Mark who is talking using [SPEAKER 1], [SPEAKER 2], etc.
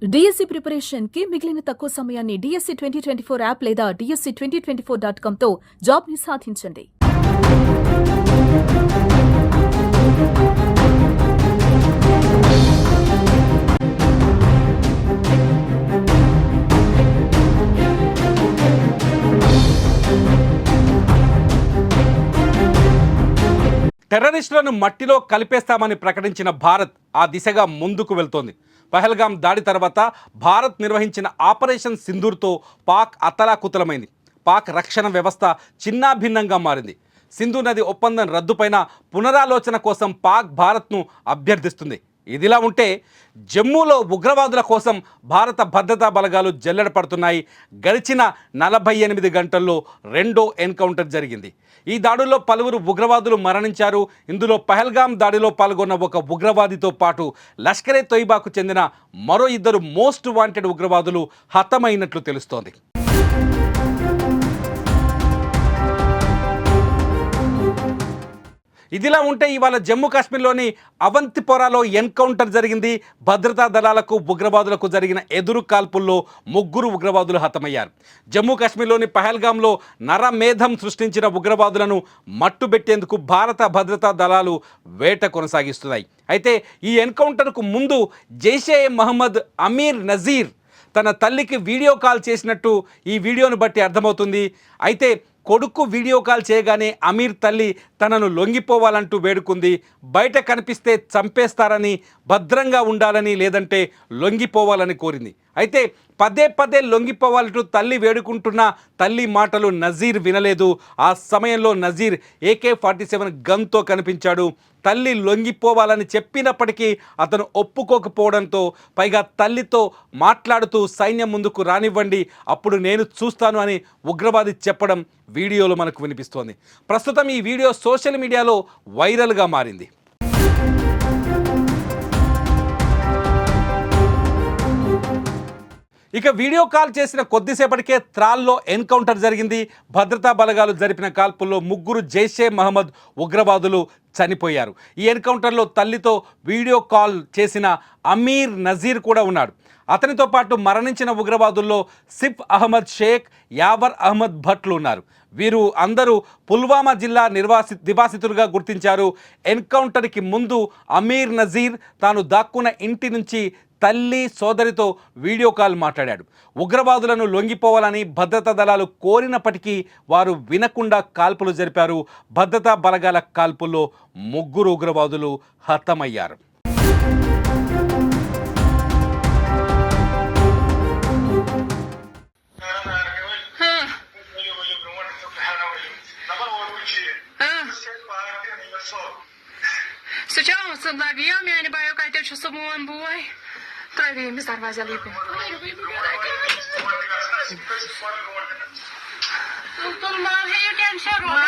[SPEAKER 1] DSC preparation కి మిగిలిన తక్కువ సమయాన్ని డిఎస్సి 2024 యాప్ లేదా DSC2024.com తో జాబ్ ని సాధించండి.
[SPEAKER 2] టెర్రరిస్టులను మట్టిలో కలిపేస్తామని ప్రకటించిన భారత్ ఆ దిశగా ముందుకు వెళ్తోంది. పహల్గాం దాడి తర్వాత భారత్ నిర్వహించిన ఆపరేషన్ సింధూర్తో పాక్ అతలాకుతలమైంది. పాక్ రక్షణ వ్యవస్థ చిన్నాభిన్నంగా మారింది. సింధు నది ఒప్పందం రద్దుపైన పునరాలోచన కోసం పాక్ భారత్ను అభ్యర్థిస్తుంది. ఇదిలా ఉంటే జమ్మూలో ఉగ్రవాదుల కోసం భారత భద్రతా బలగాలు జల్లెడ పడుతున్నాయి. గడిచిన 48 గంటల్లో రెండో ఎన్కౌంటర్ జరిగింది. ఈ దాడుల్లో పలువురు ఉగ్రవాదులు మరణించారు. ఇందులో పహల్గాం దాడిలో పాల్గొన్న ఒక ఉగ్రవాదితో పాటు లష్కరే తొయిబాకు చెందిన మరో 2 మోస్ట్ వాంటెడ్ ఉగ్రవాదులు హతమైనట్లు తెలుస్తోంది. ఇదిలా ఉంటే ఇవాళ జమ్మూ కాశ్మీర్లోని అవంతిపోరాలో ఎన్కౌంటర్ జరిగింది. భద్రతా దళాలకు ఉగ్రవాదులకు జరిగిన ఎదురు కాల్పుల్లో 3 ఉగ్రవాదులు హతమయ్యారు. జమ్మూ కాశ్మీర్లోని పహల్గాంలో నరమేధం సృష్టించిన ఉగ్రవాదులను మట్టుబెట్టేందుకు భారత భద్రతా దళాలు వేట కొనసాగిస్తున్నాయి. అయితే ఈ ఎన్కౌంటర్కు ముందు జైషే మహమ్మద్ అమీర్ నజీర్ తన తల్లికి వీడియో కాల్ చేసినట్టు ఈ వీడియోను బట్టి అర్థమవుతుంది. అయితే కొడుకు వీడియో కాల్ చేయగానే అమీర్ తల్లి తనను లొంగిపోవాలంటూ వేడుకుంది. బయట కనిపిస్తే చంపేస్తారని, భద్రంగా ఉండాలని, లేదంటే లొంగిపోవాలని కోరింది. అయితే పదే లొంగిపోవాలంటూ తల్లి వేడుకుంటున్న తల్లి మాటలు నజీర్ వినలేదు. ఆ సమయంలో నజీర్ AK-47 గన్తో కనిపించాడు. తల్లి లొంగిపోవాలని చెప్పినప్పటికీ అతను ఒప్పుకోకపోవడంతో, పైగా తల్లితో మాట్లాడుతూ సైన్యం ముందుకు రానివ్వండి, అప్పుడు నేను చూస్తాను అని ఉగ్రవాది చెప్పడం వీడియోలో మనకు వినిపిస్తోంది. ప్రస్తుతం ఈ వీడియో సోషల్ మీడియాలో వైరల్గా మారింది. ఇక వీడియో కాల్ చేసిన కొద్దిసేపటికే త్రాల్లో ఎన్కౌంటర్ జరిగింది. భద్రతా బలగాలు జరిపిన కాల్పుల్లో 3 జైషే మహమ్మద్ ఉగ్రవాదులు చనిపోయారు. ఈ ఎన్కౌంటర్లో తల్లితో వీడియో కాల్ చేసిన అమీర్ నజీర్ కూడా ఉన్నాడు. అతనితో పాటు మరణించిన ఉగ్రవాదుల్లో సిఫ్ అహ్మద్ షేక్, యావర్ అహ్మద్ భట్లు ఉన్నారు. వీరు అందరూ పుల్వామా జిల్లా నివాసితులుగా గుర్తించారు. ఎన్కౌంటర్కి ముందు అమీర్ నజీర్ తాను దాక్కున్న ఇంటి నుంచి తల్లి, సోదరితో వీడియో కాల్ మాట్లాడాడు. ఉగ్రవాదులను లొంగిపోవాలని భద్రతా దళాలు కోరినప్పటికీ వారు వినకుండా కాల్పులు జరిపారు. భద్రతా బలగాల కాల్పుల్లో 3 ఉగ్రవాదులు హతమయ్యారు.
[SPEAKER 3] Travemos darvaza ali. Tudo mal, eu tenho cheiro.